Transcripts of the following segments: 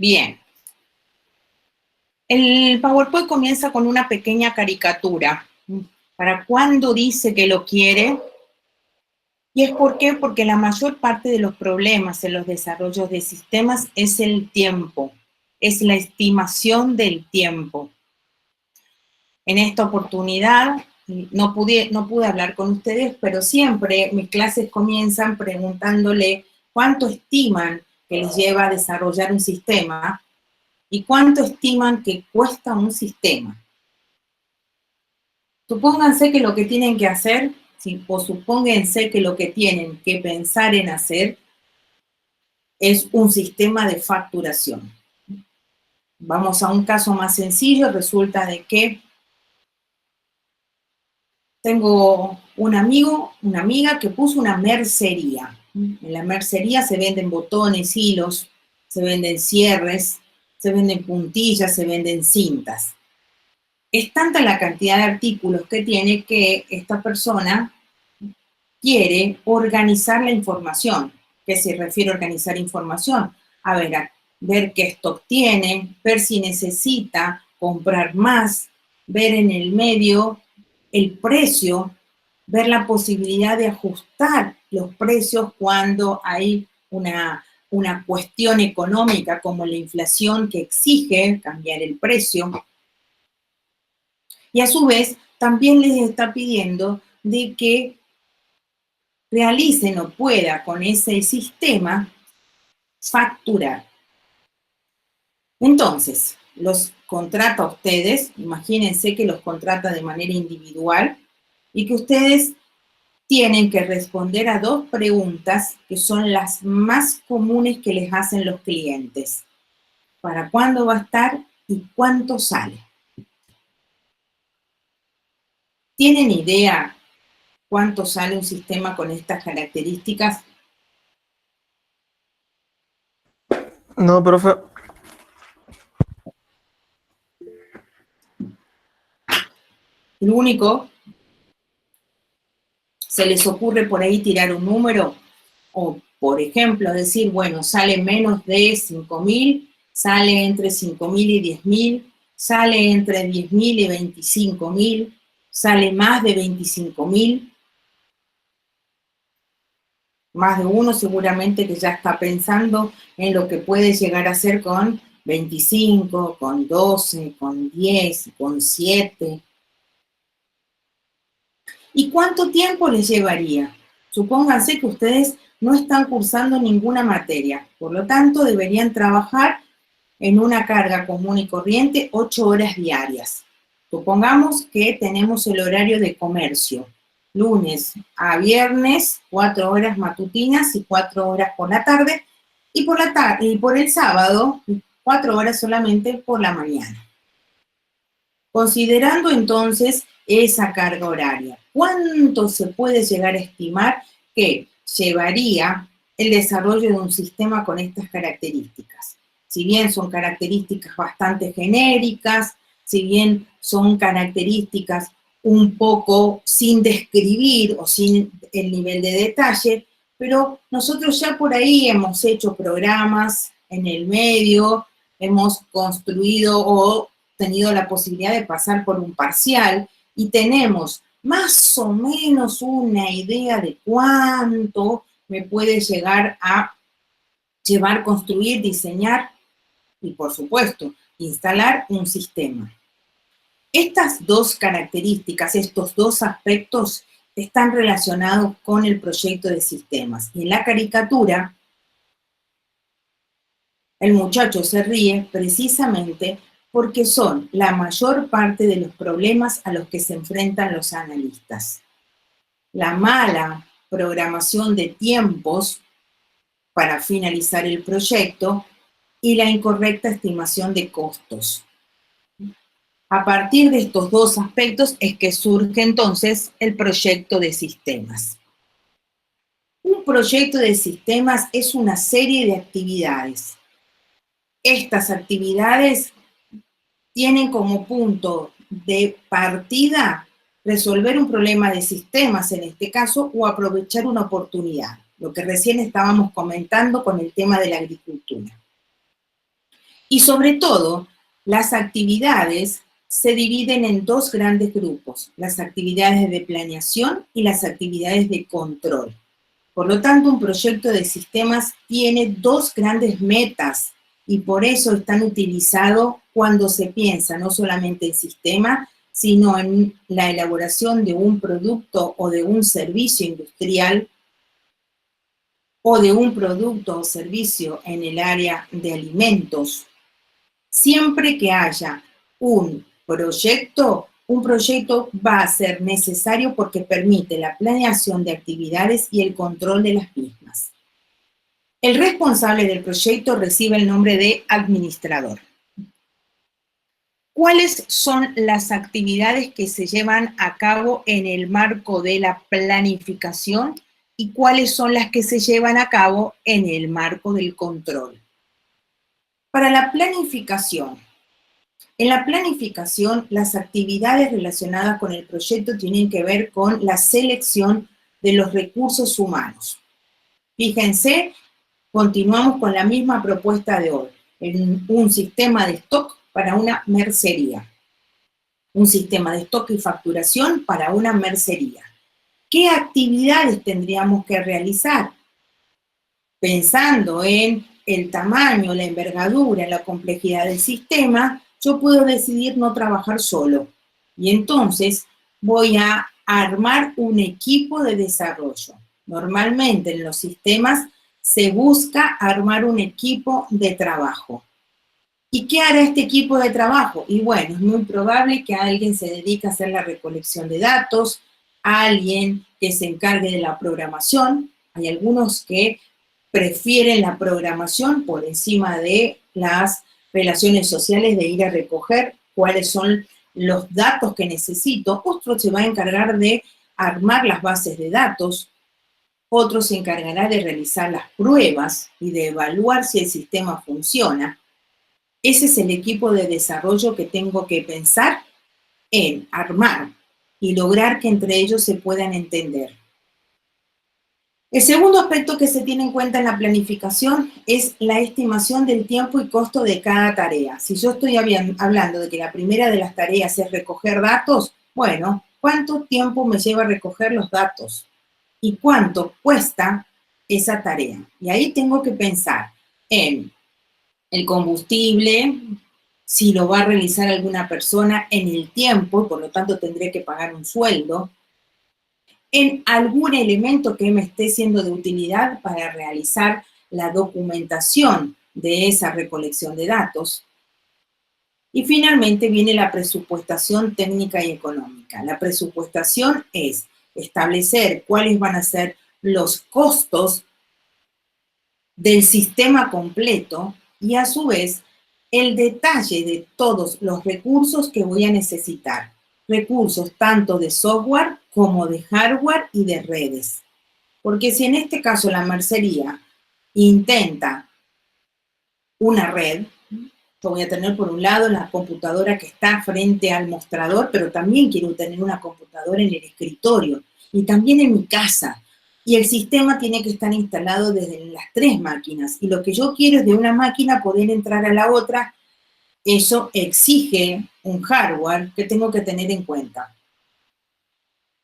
Bien. El PowerPoint comienza con una pequeña caricatura. ¿Para cuándo dice que lo quiere? ¿Y es por qué? Porque la mayor parte de los problemas en los desarrollos de sistemas es el tiempo, es la estimación del tiempo. En esta oportunidad no pude hablar con ustedes, pero siempre mis clases comienzan preguntándole cuánto estiman que les lleva a desarrollar un sistema y cuánto estiman que cuesta un sistema. Supónganse que lo que tienen que hacer, o supónganse que lo que tienen que pensar en hacer es un sistema de facturación. Vamos a un caso más sencillo. Resulta de que tengo un amigo, una amiga que puso una mercería. En la mercería se venden botones, hilos, se venden cierres, se venden puntillas, se venden cintas. Es tanta la cantidad de artículos que tiene que esta persona quiere organizar la información. ¿Qué se refiere a organizar información? A ver qué stock tiene, ver si necesita comprar más, ver en el medio el precio, ver la posibilidad de ajustar los precios cuando hay una cuestión económica como la inflación que exige cambiar el precio. Y a su vez, también les está pidiendo de que realicen o pueda con ese sistema facturar. Entonces, los contrata a ustedes, imagínense que los contrata de manera individual y que ustedes tienen que responder a 2 preguntas que son las más comunes que les hacen los clientes. ¿Para cuándo va a estar y cuánto sale? ¿Tienen idea cuánto sale un sistema con estas características? No, profe. Lo único, se les ocurre por ahí tirar un número o, por ejemplo, decir, bueno, sale menos de 5.000, sale entre 5.000 y 10.000, sale entre 10.000 y 25.000, sale más de 25.000. Más de uno seguramente que ya está pensando en lo que puede llegar a ser con 25, con 12, con 10, con 7. ¿Y cuánto tiempo les llevaría? Supónganse que ustedes no están cursando ninguna materia, por lo tanto deberían trabajar en una carga común y corriente 8 horas diarias. Supongamos que tenemos el horario de comercio, lunes a viernes, 4 horas matutinas y 4 horas por la tarde, y por el sábado, 4 horas solamente por la mañana. Considerando entonces esa carga horaria, ¿cuánto se puede llegar a estimar que llevaría el desarrollo de un sistema con estas características? Si bien son características bastante genéricas, si bien son características un poco sin describir o sin el nivel de detalle, pero nosotros ya por ahí hemos hecho programas en el medio, hemos construido o tenido la posibilidad de pasar por un parcial y tenemos más o menos una idea de cuánto me puede llegar a llevar, construir, diseñar y, por supuesto, instalar un sistema. Estas 2 características, estos 2 aspectos están relacionados con el proyecto de sistemas. Y en la caricatura, el muchacho se ríe precisamente porque son la mayor parte de los problemas a los que se enfrentan los analistas. La mala programación de tiempos para finalizar el proyecto y la incorrecta estimación de costos. A partir de estos 2 aspectos es que surge entonces el proyecto de sistemas. Un proyecto de sistemas es una serie de actividades. Estas actividades tienen como punto de partida resolver un problema de sistemas, en este caso, o aprovechar una oportunidad, lo que recién estábamos comentando con el tema de la agricultura. Y sobre todo, las actividades se dividen en dos grandes grupos, las actividades de planeación y las actividades de control. Por lo tanto, un proyecto de sistemas tiene dos grandes metas y por eso es tan utilizado cuando se piensa no solamente en sistema, sino en la elaboración de un producto o de un servicio industrial o de un producto o servicio en el área de alimentos. Siempre que haya un proyecto va a ser necesario porque permite la planeación de actividades y el control de las mismas. El responsable del proyecto recibe el nombre de administrador. ¿Cuáles son las actividades que se llevan a cabo en el marco de la planificación y cuáles son las que se llevan a cabo en el marco del control? Para la planificación, en la planificación, las actividades relacionadas con el proyecto tienen que ver con la selección de los recursos humanos. Fíjense, continuamos con la misma propuesta de hoy, en un sistema de stock para una mercería. Un sistema de stock y facturación para una mercería. ¿Qué actividades tendríamos que realizar? Pensando en el tamaño, la envergadura, la complejidad del sistema, yo puedo decidir no trabajar solo. Y entonces voy a armar un equipo de desarrollo. Normalmente en los sistemas se busca armar un equipo de trabajo. ¿Y qué hará este equipo de trabajo? Y bueno, es muy probable que alguien se dedique a hacer la recolección de datos, alguien que se encargue de la programación. Hay algunos que prefieren la programación por encima de las relaciones sociales, de ir a recoger cuáles son los datos que necesito. Otro se va a encargar de armar las bases de datos, otro se encargará de realizar las pruebas y de evaluar si el sistema funciona. Ese es el equipo de desarrollo que tengo que pensar en armar y lograr que entre ellos se puedan entender. El segundo aspecto que se tiene en cuenta en la planificación es la estimación del tiempo y costo de cada tarea. Si yo estoy hablando de que la primera de las tareas es recoger datos, bueno, ¿cuánto tiempo me lleva a recoger los datos? ¿Y cuánto cuesta esa tarea? Y ahí tengo que pensar en el combustible, si lo va a realizar alguna persona, en el tiempo, por lo tanto tendré que pagar un sueldo, en algún elemento que me esté siendo de utilidad para realizar la documentación de esa recolección de datos. Y finalmente viene la presupuestación técnica y económica. La presupuestación es establecer cuáles van a ser los costos del sistema completo y a su vez el detalle de todos los recursos que voy a necesitar. Recursos tanto de software como de hardware y de redes. Porque si en este caso la mercería intenta una red, yo voy a tener por un lado la computadora que está frente al mostrador, pero también quiero tener una computadora en el escritorio y también en mi casa. Y el sistema tiene que estar instalado desde las tres máquinas. Y lo que yo quiero es de una máquina poder entrar a la otra. Eso exige un hardware que tengo que tener en cuenta.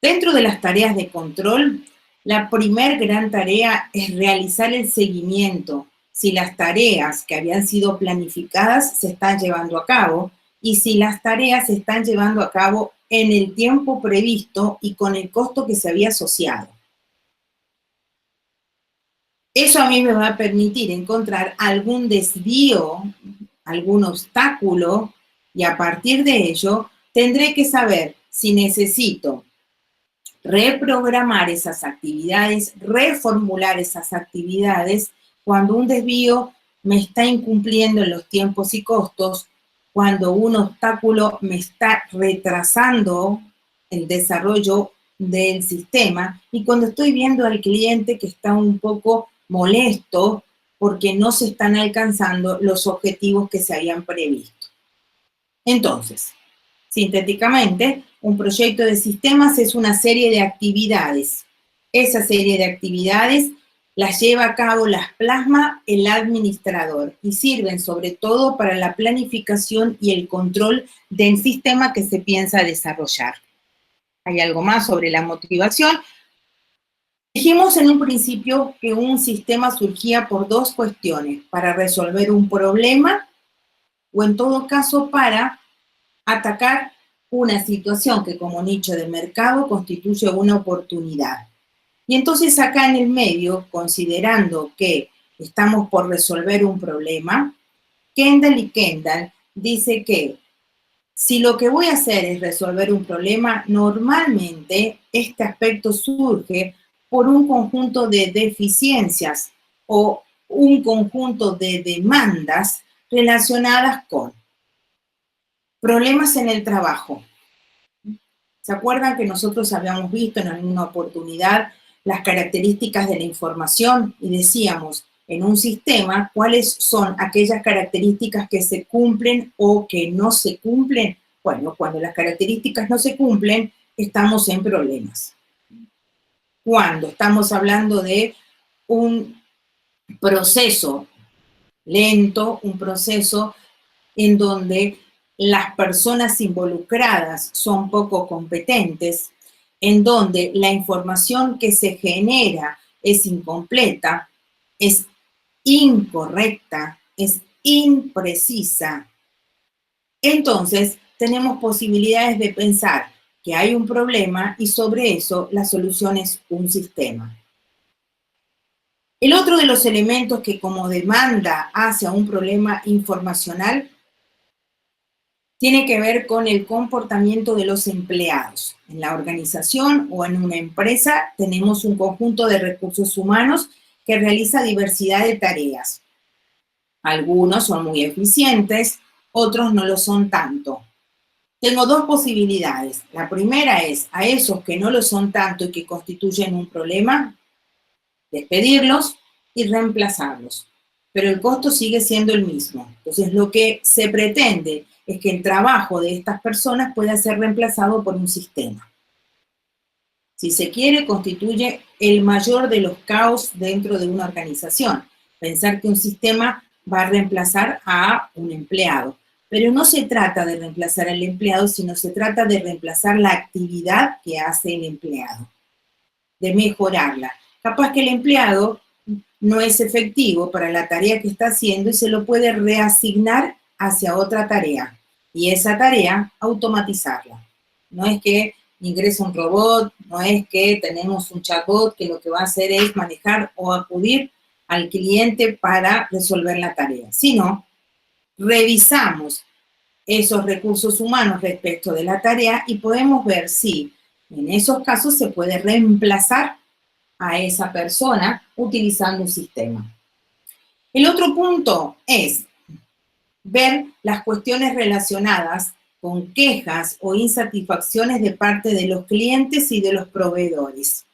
Dentro de las tareas de control, la primer gran tarea es realizar el seguimiento, si las tareas que habían sido planificadas se están llevando a cabo y si las tareas se están llevando a cabo en el tiempo previsto y con el costo que se había asociado. Eso a mí me va a permitir encontrar algún desvío, algún obstáculo, y a partir de ello tendré que saber si necesito reprogramar esas actividades, reformular esas actividades cuando un desvío me está incumpliendo en los tiempos y costos, cuando un obstáculo me está retrasando el desarrollo del sistema y cuando estoy viendo al cliente que está un poco molesto porque no se están alcanzando los objetivos que se habían previsto. Entonces, sintéticamente, un proyecto de sistemas es una serie de actividades. Esa serie de actividades las lleva a cabo, las plasma el administrador y sirven sobre todo para la planificación y el control del sistema que se piensa desarrollar. Hay algo más sobre la motivación. Dijimos en un principio que un sistema surgía por dos cuestiones, para resolver un problema o en todo caso para atacar una situación que como nicho de mercado constituye una oportunidad. Y entonces acá en el medio, considerando que estamos por resolver un problema, Kendall dice que si lo que voy a hacer es resolver un problema, normalmente este aspecto surge por un conjunto de deficiencias o un conjunto de demandas relacionadas con problemas en el trabajo. ¿Se acuerdan que nosotros habíamos visto en alguna oportunidad las características de la información y decíamos en un sistema cuáles son aquellas características que se cumplen o que no se cumplen? Bueno, cuando las características no se cumplen, estamos en problemas. Cuando estamos hablando de un proceso lento, un proceso en donde las personas involucradas son poco competentes, en donde la información que se genera es incompleta, es incorrecta, es imprecisa. Entonces, tenemos posibilidades de pensar que hay un problema y sobre eso la solución es un sistema. El otro de los elementos que como demanda hacia un problema informacional tiene que ver con el comportamiento de los empleados. En la organización o en una empresa tenemos un conjunto de recursos humanos que realiza diversidad de tareas. Algunos son muy eficientes, otros no lo son tanto. Tengo dos posibilidades. La primera es a esos que no lo son tanto y que constituyen un problema, despedirlos y reemplazarlos. Pero el costo sigue siendo el mismo. Entonces, lo que se pretende es que el trabajo de estas personas pueda ser reemplazado por un sistema. Si se quiere, constituye el mayor de los caos dentro de una organización. Pensar que un sistema va a reemplazar a un empleado. Pero no se trata de reemplazar al empleado, sino se trata de reemplazar la actividad que hace el empleado, de mejorarla. Capaz que el empleado no es efectivo para la tarea que está haciendo y se lo puede reasignar hacia otra tarea. Y esa tarea, automatizarla. No es que ingresa un robot, no es que tenemos un chatbot que lo que va a hacer es manejar o acudir al cliente para resolver la tarea, sino revisamos esos recursos humanos respecto de la tarea y podemos ver si en esos casos se puede reemplazar a esa persona utilizando un sistema. El otro punto es ver las cuestiones relacionadas con quejas o insatisfacciones de parte de los clientes y de los proveedores.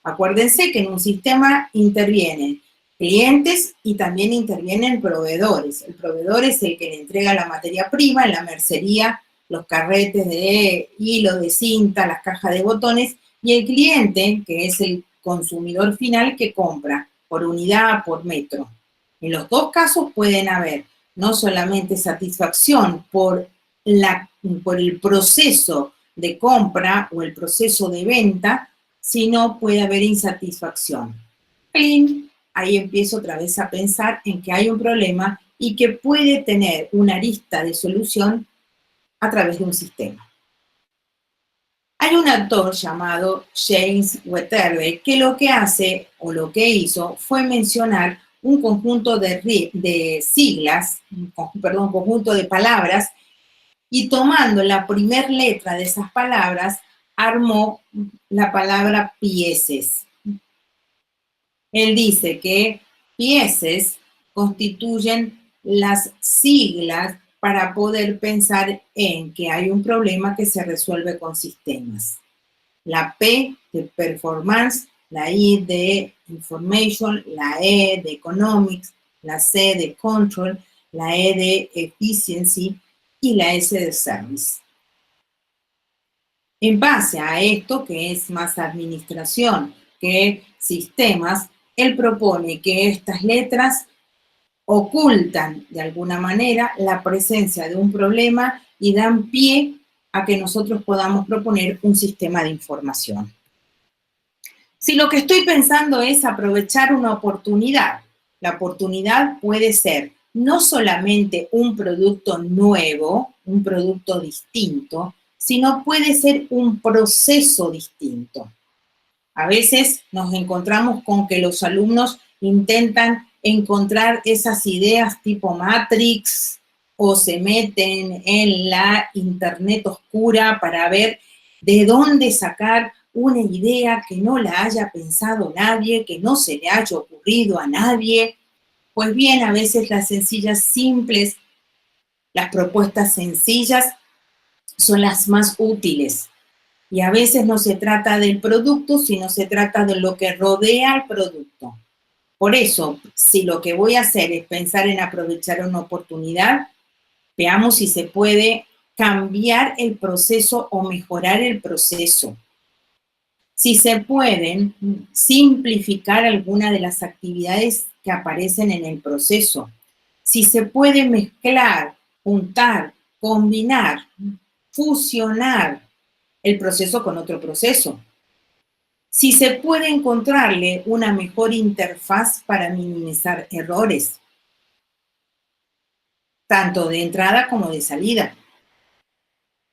Acuérdense que en un sistema intervienen clientes y también intervienen proveedores. El proveedor es el que le entrega la materia prima, en la mercería, los carretes de hilo, de cinta, las cajas de botones, y el cliente, que es el consumidor final que compra por unidad, por metro. En los dos casos pueden haber no solamente satisfacción por el proceso de compra o el proceso de venta, sino puede haber insatisfacción. Ahí empiezo otra vez a pensar en que hay un problema y que puede tener una arista de solución a través de un sistema. Hay un autor llamado James Wetherby que lo que hace o lo que hizo fue mencionar un conjunto de siglas, perdón, conjunto de palabras, y tomando la primera letra de esas palabras, armó la palabra pieces. Él dice que pieces constituyen las siglas para poder pensar en que hay un problema que se resuelve con sistemas. La P de performance, la I de information, la E de economics, la C de control, la E de efficiency y la S de service. En base a esto, que es más administración que sistemas, él propone que estas letras ocultan de alguna manera la presencia de un problema y dan pie a que nosotros podamos proponer un sistema de información. Si lo que estoy pensando es aprovechar una oportunidad, la oportunidad puede ser no solamente un producto nuevo, un producto distinto, sino puede ser un proceso distinto. A veces nos encontramos con que los alumnos intentan encontrar esas ideas tipo Matrix o se meten en la internet oscura para ver de dónde sacar una idea que no la haya pensado nadie, que no se le haya ocurrido a nadie. Pues bien, a veces las sencillas, simples, las propuestas sencillas son las más útiles. Y a veces no se trata del producto, sino se trata de lo que rodea al producto. Por eso, si lo que voy a hacer es pensar en aprovechar una oportunidad, veamos si se puede cambiar el proceso o mejorar el proceso. Si se pueden simplificar alguna de las actividades que aparecen en el proceso. Si se puede mezclar, juntar, combinar, fusionar el proceso con otro proceso. Si se puede encontrarle una mejor interfaz para minimizar errores, tanto de entrada como de salida.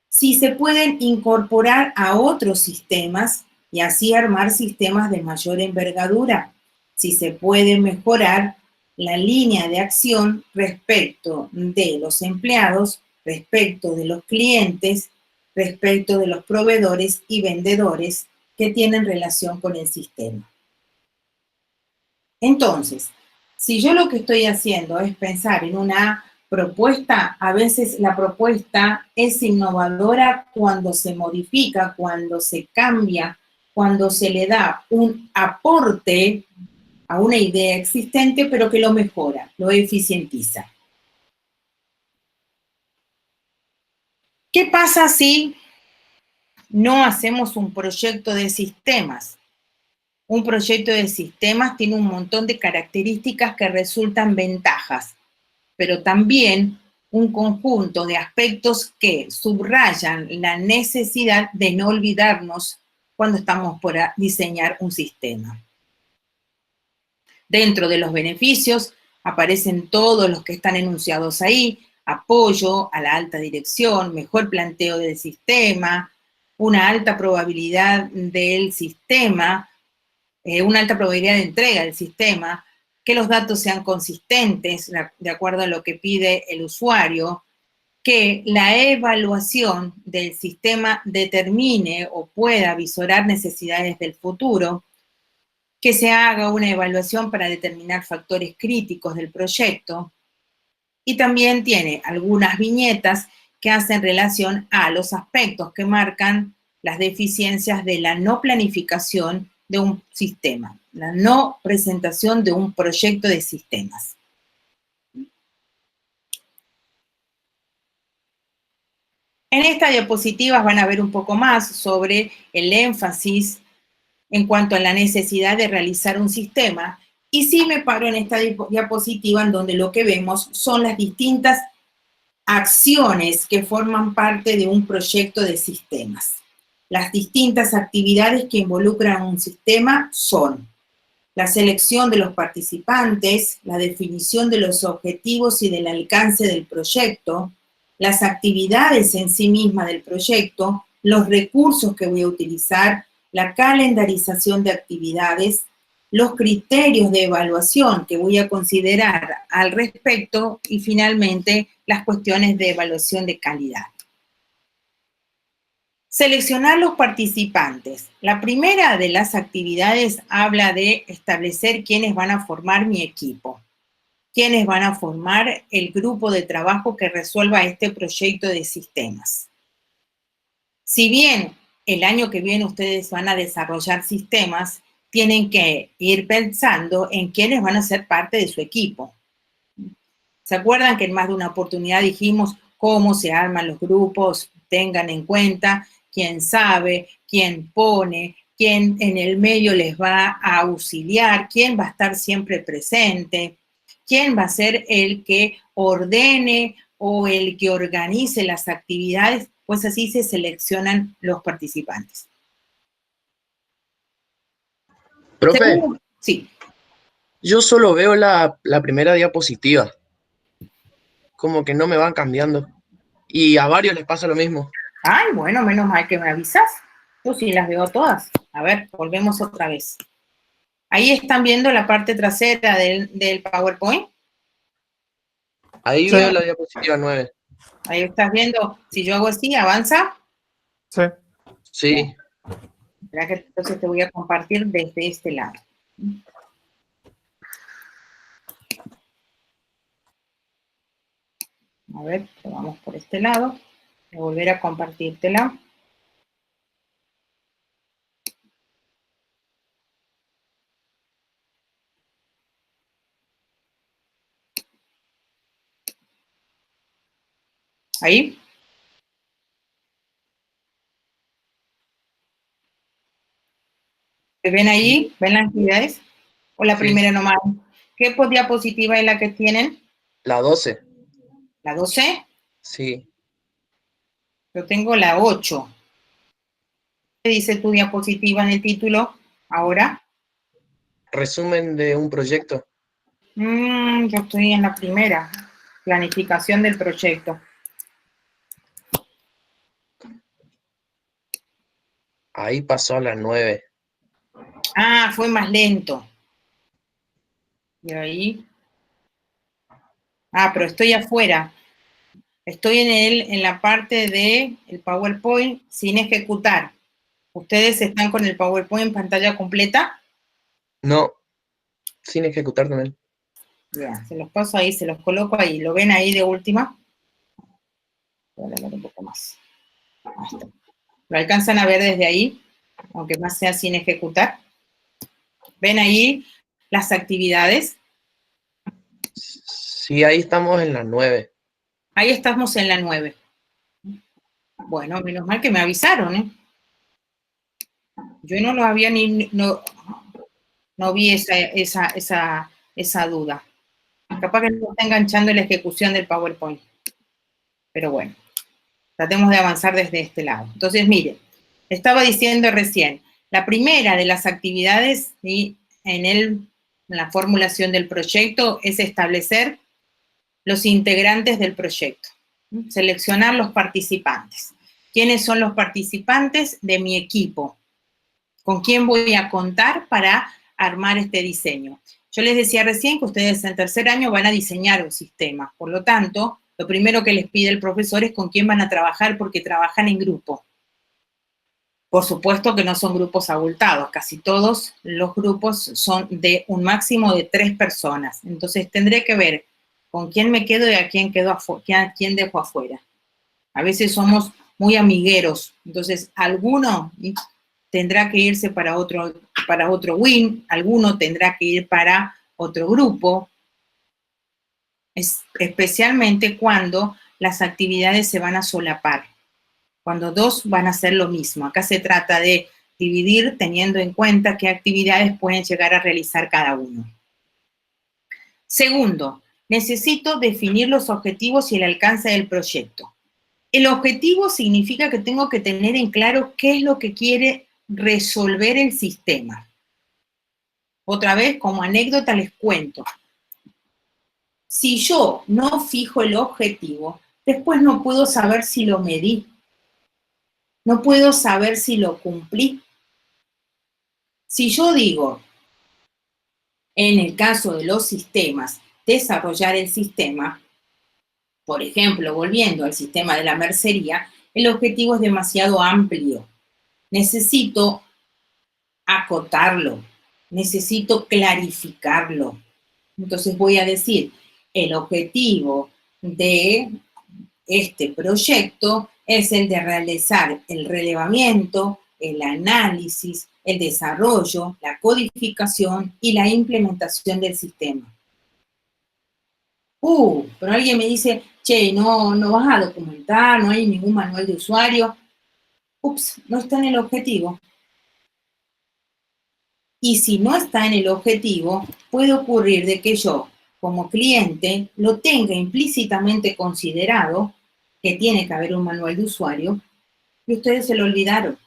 Si se pueden incorporar a otros sistemas y así armar sistemas de mayor envergadura. Si se puede mejorar la línea de acción respecto de los empleados, respecto de los clientes, respecto de los proveedores y vendedores que tienen relación con el sistema. Entonces, si yo lo que estoy haciendo es pensar en una propuesta, a veces la propuesta es innovadora cuando se modifica, cuando se cambia, cuando se le da un aporte a una idea existente, pero que lo mejora, lo eficientiza. ¿Qué pasa si no hacemos un proyecto de sistemas? Un proyecto de sistemas tiene un montón de características que resultan ventajas, pero también un conjunto de aspectos que subrayan la necesidad de no olvidarnos cuando estamos por diseñar un sistema. Dentro de los beneficios aparecen todos los que están enunciados ahí: apoyo a la alta dirección, mejor planteo del sistema, una alta probabilidad del sistema, una alta probabilidad de entrega del sistema, que los datos sean consistentes de acuerdo a lo que pide el usuario, que la evaluación del sistema determine o pueda visorar necesidades del futuro, que se haga una evaluación para determinar factores críticos del proyecto, y también tiene algunas viñetas que hacen relación a los aspectos que marcan las deficiencias de la no planificación de un sistema, la no presentación de un proyecto de sistemas. En esta diapositiva van a ver un poco más sobre el énfasis en cuanto a la necesidad de realizar un sistema, y sí me paro en esta diapositiva en donde lo que vemos son las distintas acciones que forman parte de un proyecto de sistemas. Las distintas actividades que involucran un sistema son la selección de los participantes, la definición de los objetivos y del alcance del proyecto, las actividades en sí mismas del proyecto, los recursos que voy a utilizar, la calendarización de actividades, los criterios de evaluación que voy a considerar al respecto y finalmente las cuestiones de evaluación de calidad. Seleccionar los participantes. La primera de las actividades habla de establecer quiénes van a formar mi equipo, quiénes van a formar el grupo de trabajo que resuelva este proyecto de sistemas. Si bien el año que viene ustedes van a desarrollar sistemas, tienen que ir pensando en quiénes van a ser parte de su equipo. ¿Se acuerdan que en más de una oportunidad dijimos cómo se arman los grupos? Tengan en cuenta quién sabe, quién pone, quién en el medio les va a auxiliar, quién va a estar siempre presente, quién va a ser el que ordene o el que organice las actividades, pues así se seleccionan los participantes. Profe, Segundo, sí. yo solo veo la primera diapositiva, como que no me van cambiando. Y a varios les pasa lo mismo. Ay, bueno, menos mal que me avisas. Yo sí las veo todas. A ver, volvemos otra vez. Ahí están viendo la parte trasera del PowerPoint. Ahí Sí. veo la diapositiva 9. Ahí estás viendo, si yo hago así, avanza. Sí. Sí. Espera que entonces te voy a compartir desde este lado. A ver, vamos por este lado. Voy a volver a compartírtela. Ahí. ¿Se ven ahí? ¿Ven las actividades? ¿O la Sí. primera nomás? ¿Qué diapositiva es la que tienen? La 12. ¿La 12? Sí. Yo tengo la 8. ¿Qué dice tu diapositiva en el título ahora? Resumen de un proyecto. Yo estoy en la primera. Planificación del proyecto. Ahí pasó a la 9. Ah, fue más lento. Y ahí. Ah, pero estoy afuera. Estoy en la parte de el PowerPoint sin ejecutar. ¿Ustedes están con el PowerPoint en pantalla completa? No, sin ejecutar también. Ya, se los paso ahí, se los coloco ahí. ¿Lo ven ahí de última? Voy a alargar un poco más. Ahí está. ¿Lo alcanzan a ver desde ahí? Aunque más sea sin ejecutar. ¿Ven ahí las actividades? Sí, ahí estamos en la 9. Ahí estamos en la 9. Bueno, menos mal que me avisaron, ¿eh? Yo no lo había no vi esa duda. Capaz que no está enganchando la ejecución del PowerPoint. Pero bueno, tratemos de avanzar desde este lado. Entonces, mire, estaba diciendo recién, la primera de las actividades ¿sí? en la formulación del proyecto es establecer los integrantes del proyecto, ¿sí? Seleccionar los participantes. ¿Quiénes son los participantes de mi equipo? ¿Con quién voy a contar para armar este diseño? Yo les decía recién que ustedes en tercer año van a diseñar un sistema. Por lo tanto, lo primero que les pide el profesor es con quién van a trabajar porque trabajan en grupo. Por supuesto que no son grupos abultados. Casi todos los grupos son de un máximo de 3 personas. Entonces, tendré que ver con quién me quedo y a quién dejo afuera. A veces somos muy amigueros. Entonces, alguno tendrá que irse para otro wing, alguno tendrá que ir para otro grupo, especialmente cuando las actividades se van a solapar, cuando dos van a hacer lo mismo. Acá se trata de dividir teniendo en cuenta qué actividades pueden llegar a realizar cada uno. Segundo, necesito definir los objetivos y el alcance del proyecto. El objetivo significa que tengo que tener en claro qué es lo que quiere resolver el sistema. Otra vez, como anécdota les cuento. Si yo no fijo el objetivo, después no puedo saber si lo medí. No puedo saber si lo cumplí. Si yo digo, en el caso de los sistemas, desarrollar el sistema, por ejemplo, volviendo al sistema de la mercería, el objetivo es demasiado amplio. Necesito acotarlo, necesito clarificarlo. Entonces voy a decir, el objetivo de este proyecto es el de realizar el relevamiento, el análisis, el desarrollo, la codificación y la implementación del sistema. Pero alguien me dice, che, no vas a documentar, no hay ningún manual de usuario. Ups, no está en el objetivo. Y si no está en el objetivo, puede ocurrir de que yo, como cliente, lo tenga implícitamente considerado, que tiene que haber un manual de usuario, y ustedes se lo olvidaron.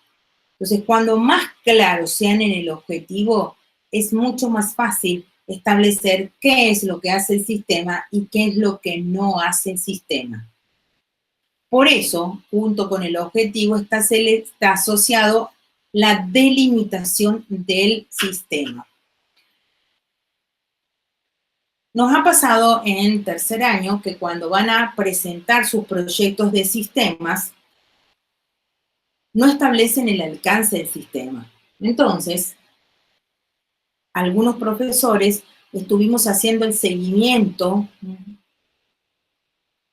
Entonces, cuando más claros sean en el objetivo, es mucho más fácil establecer qué es lo que hace el sistema y qué es lo que no hace el sistema. Por eso, junto con el objetivo, está asociado la delimitación del sistema. Nos ha pasado en tercer año que cuando van a presentar sus proyectos de sistemas, no establecen el alcance del sistema. Entonces, algunos profesores estuvimos haciendo el seguimiento,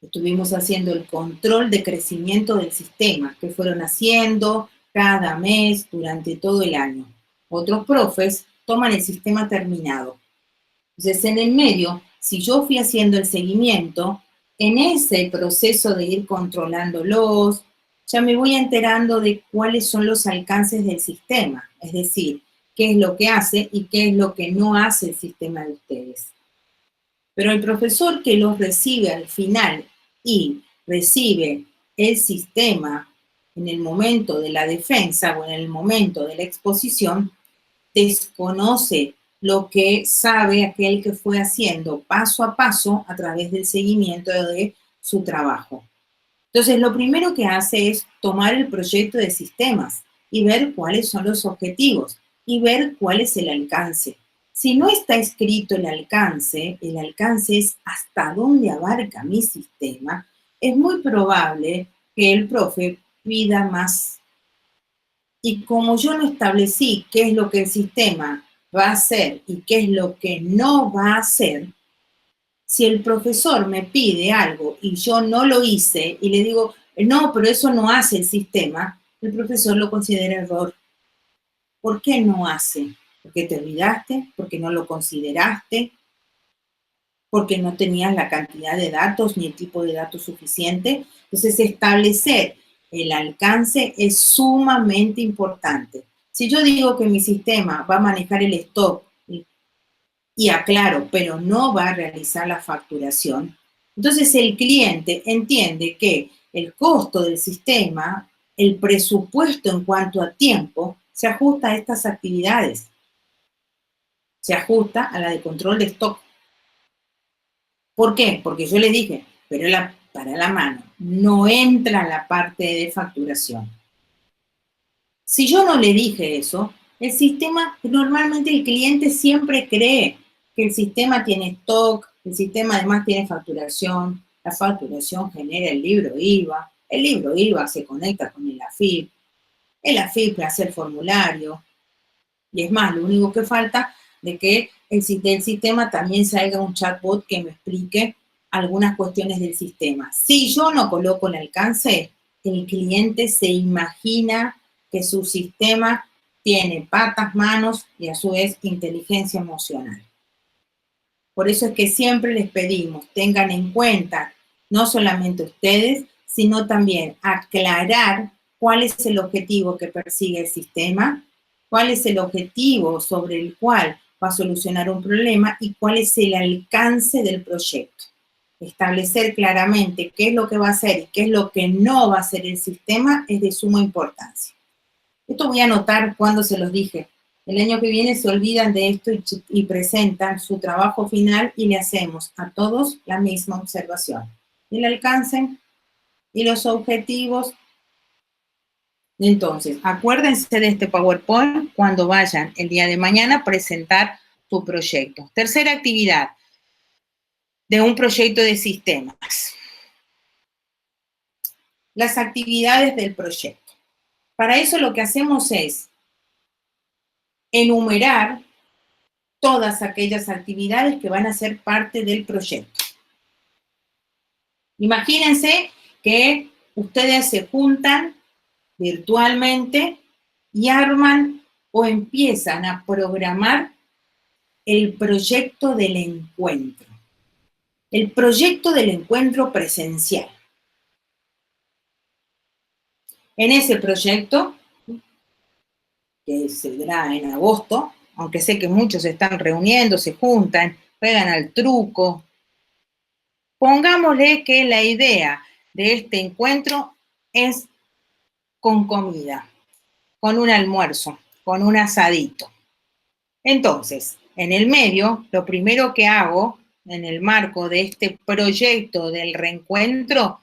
estuvimos haciendo el control de crecimiento del sistema, que fueron haciendo cada mes durante todo el año. Otros profes toman el sistema terminado. Entonces, en el medio, si yo fui haciendo el seguimiento, en ese proceso de ir controlándolos, ya me voy enterando de cuáles son los alcances del sistema, es decir, qué es lo que hace y qué es lo que no hace el sistema de ustedes. Pero el profesor que los recibe al final y recibe el sistema en el momento de la defensa o en el momento de la exposición, desconoce lo que sabe aquel que fue haciendo paso a paso a través del seguimiento de su trabajo. Entonces, lo primero que hace es tomar el proyecto de sistemas y ver cuáles son los objetivos y ver cuál es el alcance. Si no está escrito el alcance es hasta dónde abarca mi sistema, es muy probable que el profe pida más. Y como yo no establecí qué es lo que el sistema va a hacer y qué es lo que no va a hacer, si el profesor me pide algo y yo no lo hice y le digo, no, pero eso no hace el sistema, el profesor lo considera error. ¿Por qué no hace? ¿Porque te olvidaste? ¿Porque no lo consideraste? ¿Porque no tenías la cantidad de datos ni el tipo de datos suficiente? Entonces, establecer el alcance es sumamente importante. Si yo digo que mi sistema va a manejar el stock y aclaro, pero no va a realizar la facturación, entonces el cliente entiende que el costo del sistema, el presupuesto en cuanto a tiempo, se ajusta a estas actividades. Se ajusta a la de control de stock. ¿Por qué? Porque yo le dije, pero para la mano, no entra la parte de facturación. Si yo no le dije eso, el sistema, normalmente el cliente siempre cree que el sistema tiene stock, el sistema además tiene facturación, la facturación genera el libro IVA se conecta con el AFIP hace el formulario, y es más, lo único que falta de que del sistema también salga un chatbot que me explique algunas cuestiones del sistema. Si yo no coloco el alcance, el cliente se imagina que su sistema tiene patas, manos y a su vez inteligencia emocional. Por eso es que siempre les pedimos, tengan en cuenta, no solamente ustedes, sino también aclarar cuál es el objetivo que persigue el sistema, cuál es el objetivo sobre el cual va a solucionar un problema y cuál es el alcance del proyecto. Establecer claramente qué es lo que va a hacer y qué es lo que no va a hacer el sistema es de suma importancia. Esto voy a anotar cuando se los dije. El año que viene se olvidan de esto y presentan su trabajo final y le hacemos a todos la misma observación. El alcance y los objetivos. Entonces, acuérdense de este PowerPoint cuando vayan el día de mañana a presentar tu proyecto. Tercera actividad de un proyecto de sistemas. Las actividades del proyecto. Para eso lo que hacemos es enumerar todas aquellas actividades que van a ser parte del proyecto. Imagínense que ustedes se juntan virtualmente y arman o empiezan a programar el proyecto del encuentro. El proyecto del encuentro presencial. En ese proyecto, que se dará en agosto, aunque sé que muchos se están reuniendo, se juntan, juegan al truco. Pongámosle que la idea de este encuentro es con comida, con un almuerzo, con un asadito. Entonces, en el medio, lo primero que hago en el marco de este proyecto del reencuentro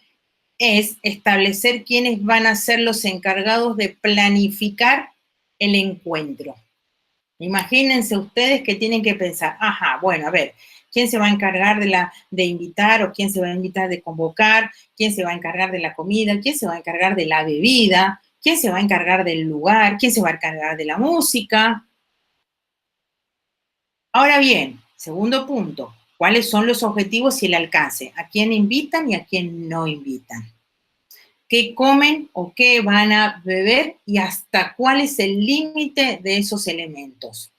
es establecer quiénes van a ser los encargados de planificar el encuentro. Imagínense ustedes que tienen que pensar, ajá, bueno, a ver, ¿quién se va a encargar de invitar o quién se va a invitar de convocar? ¿Quién se va a encargar de la comida? ¿Quién se va a encargar de la bebida? ¿Quién se va a encargar del lugar? ¿Quién se va a encargar de la música? Ahora bien, segundo punto, ¿cuáles son los objetivos y el alcance? ¿A quién invitan y a quién no invitan? ¿Qué comen o qué van a beber y hasta cuál es el límite de esos elementos?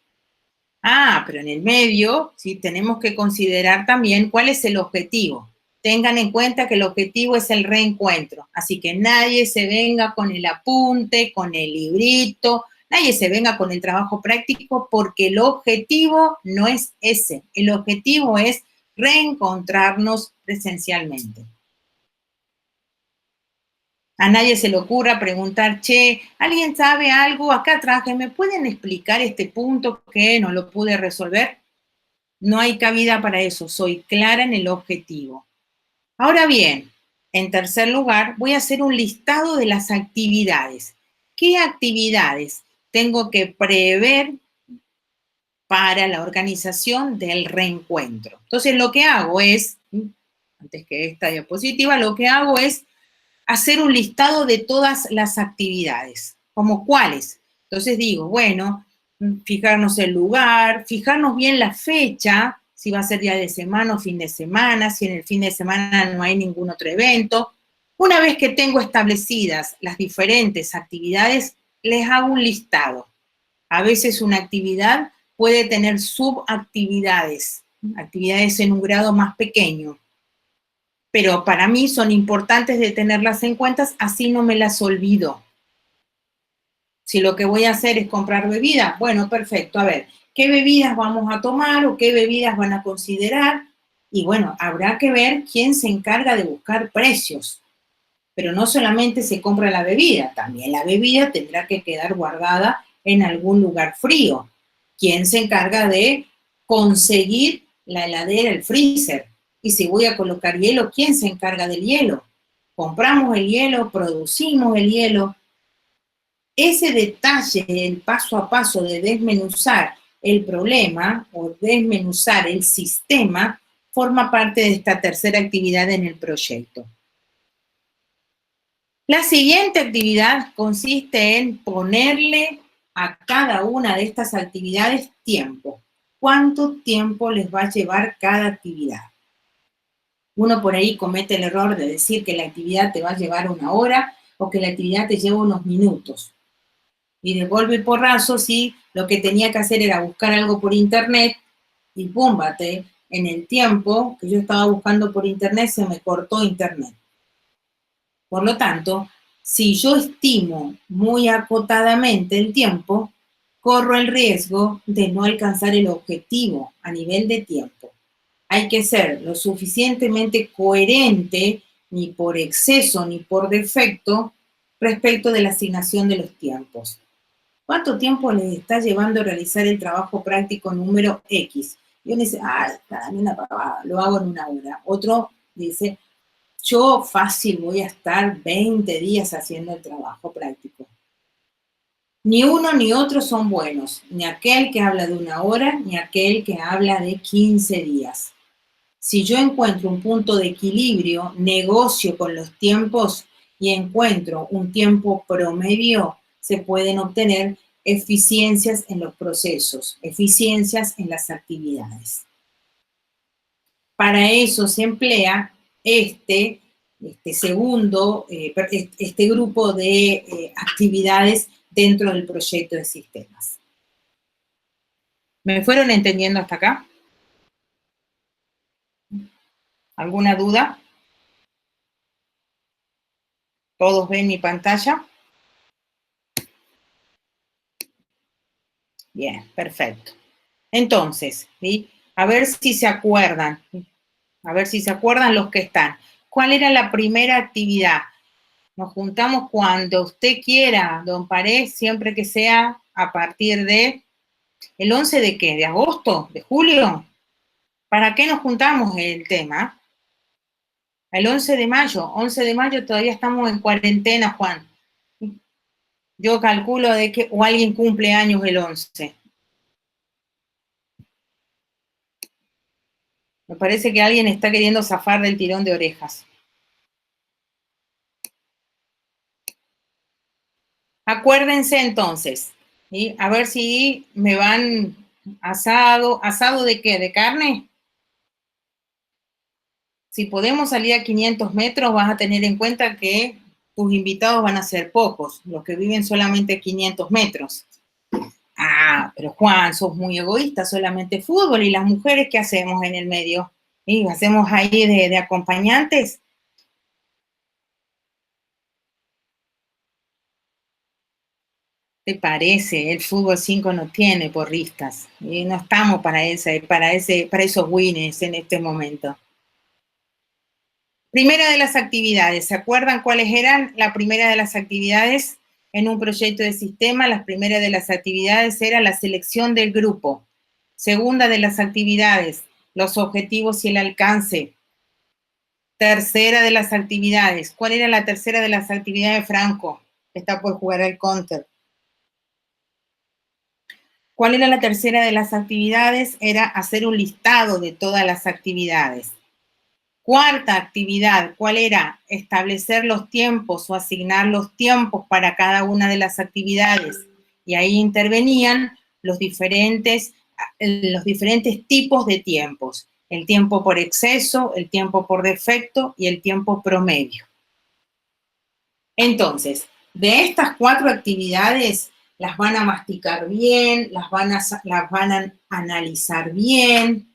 Ah, pero en el medio, sí, tenemos que considerar también cuál es el objetivo. Tengan en cuenta que el objetivo es el reencuentro, así que nadie se venga con el apunte, con el librito, nadie se venga con el trabajo práctico porque el objetivo no es ese. El objetivo es reencontrarnos presencialmente. A nadie se le ocurra preguntar, che, ¿alguien sabe algo? Acá traje, ¿me pueden explicar este punto que no lo pude resolver? No hay cabida para eso, soy clara en el objetivo. Ahora bien, en tercer lugar, voy a hacer un listado de las actividades. ¿Qué actividades tengo que prever para la organización del reencuentro? Entonces, lo que hago es, antes que esta diapositiva, lo que hago es hacer un listado de todas las actividades, como cuáles. Entonces digo, bueno, fijarnos el lugar, fijarnos bien la fecha, si va a ser día de semana o fin de semana, si en el fin de semana no hay ningún otro evento. Una vez que tengo establecidas las diferentes actividades, les hago un listado. A veces una actividad puede tener subactividades, actividades en un grado más pequeño, pero para mí son importantes de tenerlas en cuenta, así no me las olvido. Si lo que voy a hacer es comprar bebidas, bueno, perfecto, a ver, ¿qué bebidas vamos a tomar o qué bebidas van a considerar? Y bueno, habrá que ver quién se encarga de buscar precios. Pero no solamente se compra la bebida, también la bebida tendrá que quedar guardada en algún lugar frío. ¿Quién se encarga de conseguir la heladera, el freezer? Y si voy a colocar hielo, ¿quién se encarga del hielo? Compramos el hielo, producimos el hielo. Ese detalle, el paso a paso de desmenuzar el problema o desmenuzar el sistema, forma parte de esta tercera actividad en el proyecto. La siguiente actividad consiste en ponerle a cada una de estas actividades tiempo. ¿Cuánto tiempo les va a llevar cada actividad? Uno por ahí comete el error de decir que la actividad te va a llevar 1 hora o que la actividad te lleva unos minutos. Y de golpe y porrazo, sí, lo que tenía que hacer era buscar algo por internet y púmbate, en el tiempo que yo estaba buscando por internet se me cortó internet. Por lo tanto, si yo estimo muy acotadamente el tiempo, corro el riesgo de no alcanzar el objetivo a nivel de tiempo. Hay que ser lo suficientemente coherente, ni por exceso ni por defecto, respecto de la asignación de los tiempos. ¿Cuánto tiempo les está llevando a realizar el trabajo práctico número X? Y uno dice, dame una pavada, lo hago en 1 hora. Otro dice, yo fácil voy a estar 20 días haciendo el trabajo práctico. Ni uno ni otro son buenos, ni aquel que habla de 1 hora, ni aquel que habla de 15 días. Si yo encuentro un punto de equilibrio, negocio con los tiempos y encuentro un tiempo promedio, se pueden obtener eficiencias en los procesos, eficiencias en las actividades. Para eso se emplea este grupo de actividades dentro del proyecto de sistemas. ¿Me fueron entendiendo hasta acá? ¿Alguna duda? ¿Todos ven mi pantalla? Bien, perfecto. Entonces, ¿sí? A ver si se acuerdan. A ver si se acuerdan los que están. ¿Cuál era la primera actividad? Nos juntamos cuando usted quiera, don Pared, siempre que sea a partir de... ¿El 11 de qué? ¿De agosto? ¿De julio? ¿Para qué nos juntamos el tema? El 11 de mayo. 11 de mayo todavía estamos en cuarentena, Juan. Yo calculo de que... O alguien cumple años el 11. Me parece que alguien está queriendo zafar del tirón de orejas. Acuérdense entonces, ¿sí? A ver si me van asado. ¿Asado de qué? ¿De carne? Si podemos salir a 500 metros, vas a tener en cuenta que tus invitados van a ser pocos, los que viven solamente 500 metros. Ah, pero Juan, sos muy egoísta, solamente fútbol. ¿Y las mujeres qué hacemos en el medio? ¿Sí? ¿Hacemos ahí de acompañantes? ¿Te parece? El fútbol 5 no tiene porristas. Y no estamos para esos winners en este momento. Primera de las actividades, ¿se acuerdan cuáles eran? La primera de las actividades en un proyecto de sistema, la primera de las actividades era la selección del grupo. Segunda de las actividades, los objetivos y el alcance. Tercera de las actividades, ¿cuál era la tercera de las actividades, Franco? Está por jugar al counter. ¿Cuál era la tercera de las actividades? Era hacer un listado de todas las actividades. Cuarta actividad, ¿cuál era? Establecer los tiempos o asignar los tiempos para cada una de las actividades. Y ahí intervenían los diferentes tipos de tiempos. El tiempo por exceso, el tiempo por defecto y el tiempo promedio. Entonces, de estas 4 actividades, las van a masticar bien, las van a analizar bien.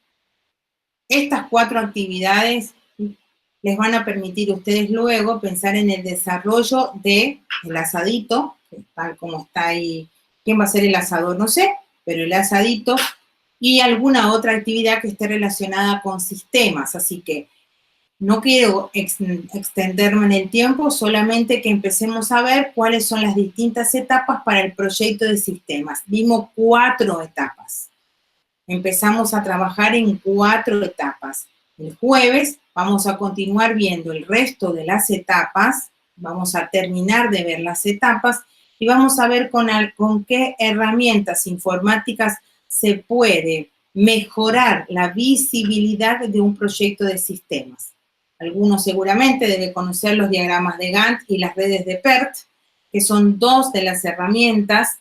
Estas 4 actividades les van a permitir a ustedes luego pensar en el desarrollo del asadito, tal como está ahí. ¿Quién va a ser el asador? No sé, pero el asadito y alguna otra actividad que esté relacionada con sistemas. Así que no quiero extenderme en el tiempo, solamente que empecemos a ver cuáles son las distintas etapas para el proyecto de sistemas. Vimos 4 etapas. Empezamos a trabajar en 4 etapas. El jueves vamos a continuar viendo el resto de las etapas, vamos a terminar de ver las etapas y vamos a ver con qué herramientas informáticas se puede mejorar la visibilidad de un proyecto de sistemas. Algunos seguramente deben conocer los diagramas de Gantt y las redes de PERT, que son 2 de las herramientas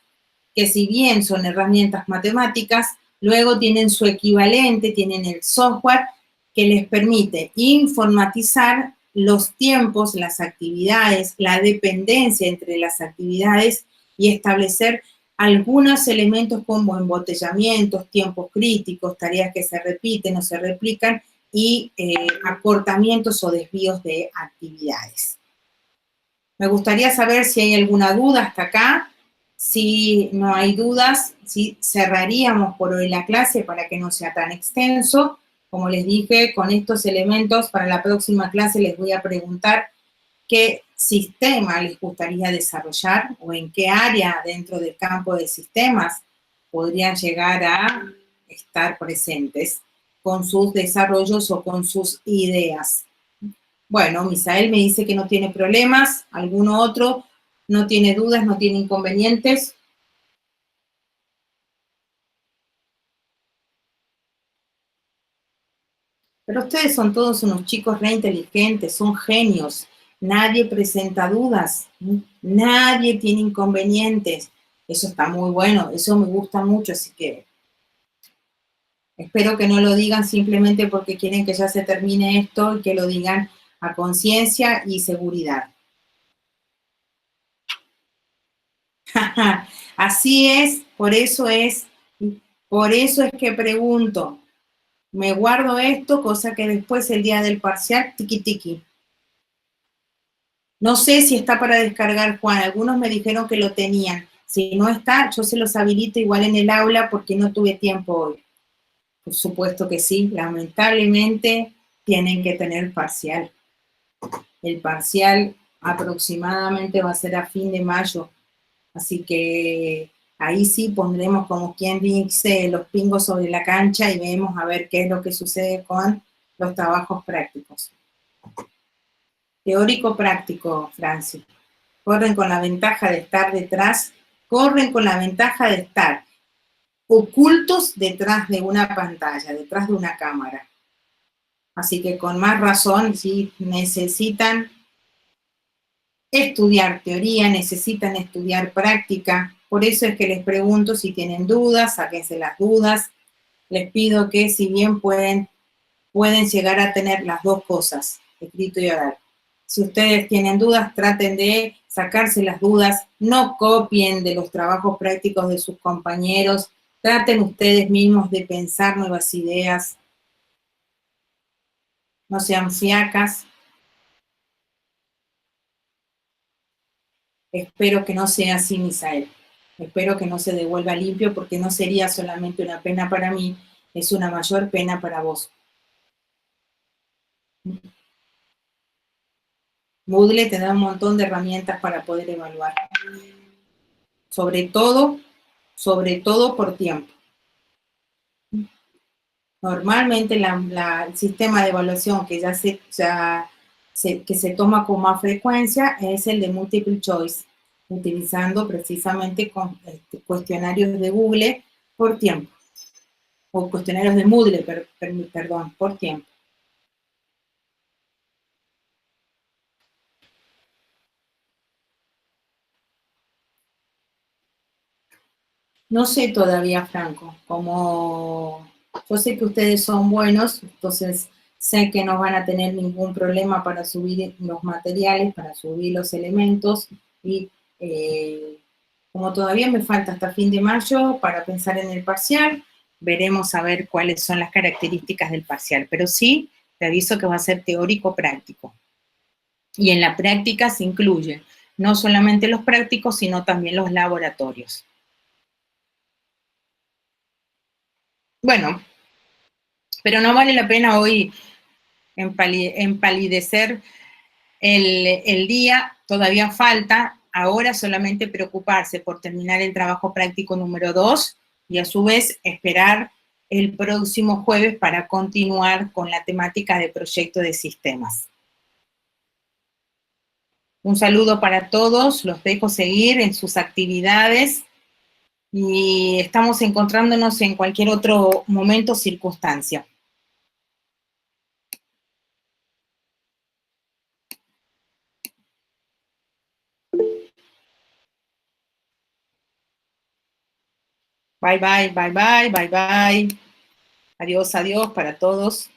que, si bien son herramientas matemáticas, luego tienen su equivalente, tienen el software que les permite informatizar los tiempos, las actividades, la dependencia entre las actividades y establecer algunos elementos como embotellamientos, tiempos críticos, tareas que se repiten o se replican y acortamientos o desvíos de actividades. Me gustaría saber si hay alguna duda hasta acá. Si no hay dudas, ¿sí? Cerraríamos por hoy la clase para que no sea tan extenso. Como les dije, con estos elementos para la próxima clase les voy a preguntar qué sistema les gustaría desarrollar o en qué área dentro del campo de sistemas podrían llegar a estar presentes con sus desarrollos o con sus ideas. Bueno, Misael me dice que no tiene problemas. ¿Alguno otro no tiene dudas, no tiene inconvenientes? Pero ustedes son todos unos chicos re inteligentes, son genios. Nadie presenta dudas, nadie tiene inconvenientes. Eso está muy bueno, eso me gusta mucho, así que espero que no lo digan simplemente porque quieren que ya se termine esto y que lo digan a conciencia y seguridad. Así es por eso es que pregunto. Me guardo esto, cosa que después el día del parcial, tiqui tiqui. No sé si está para descargar, Juan. Algunos me dijeron que lo tenían. Si no está, yo se los habilito igual en el aula porque no tuve tiempo hoy. Por supuesto que sí, lamentablemente tienen que tener parcial. El parcial aproximadamente va a ser a fin de mayo, así que ahí sí pondremos como quien dice los pingos sobre la cancha y vemos a ver qué es lo que sucede con los trabajos prácticos. Teórico práctico, Francis. Corren con la ventaja de estar detrás, corren con la ventaja de estar ocultos detrás de una pantalla, detrás de una cámara. Así que con más razón, si necesitan estudiar teoría, necesitan estudiar práctica. Por eso es que les pregunto si tienen dudas, sáquense las dudas. Les pido que si bien pueden llegar a tener las dos cosas, escrito y oral. Si ustedes tienen dudas, traten de sacarse las dudas, no copien de los trabajos prácticos de sus compañeros, traten ustedes mismos de pensar nuevas ideas, no sean fiacas. Espero que no sea así, Misael. Espero que no se devuelva limpio porque no sería solamente una pena para mí, es una mayor pena para vos. Moodle te da un montón de herramientas para poder evaluar. Sobre todo por tiempo. Normalmente el sistema de evaluación que que se toma con más frecuencia es el de multiple choice, utilizando precisamente cuestionarios de Google por tiempo, o cuestionarios de Moodle, perdón, por tiempo. No sé todavía, Franco, como yo sé que ustedes son buenos, entonces sé que no van a tener ningún problema para subir los materiales, para subir los elementos, y como todavía me falta hasta fin de mayo para pensar en el parcial, veremos a ver cuáles son las características del parcial, pero sí, te aviso que va a ser teórico-práctico. Y en la práctica se incluyen no solamente los prácticos, sino también los laboratorios. Bueno, pero no vale la pena hoy empalidecer el día, todavía falta, ahora solamente preocuparse por terminar el trabajo práctico número 2 y a su vez esperar el próximo jueves para continuar con la temática de proyecto de sistemas. Un saludo para todos, los dejo seguir en sus actividades y estamos encontrándonos en cualquier otro momento o circunstancia. Bye, bye, bye, bye, bye, bye. Adiós, adiós para todos.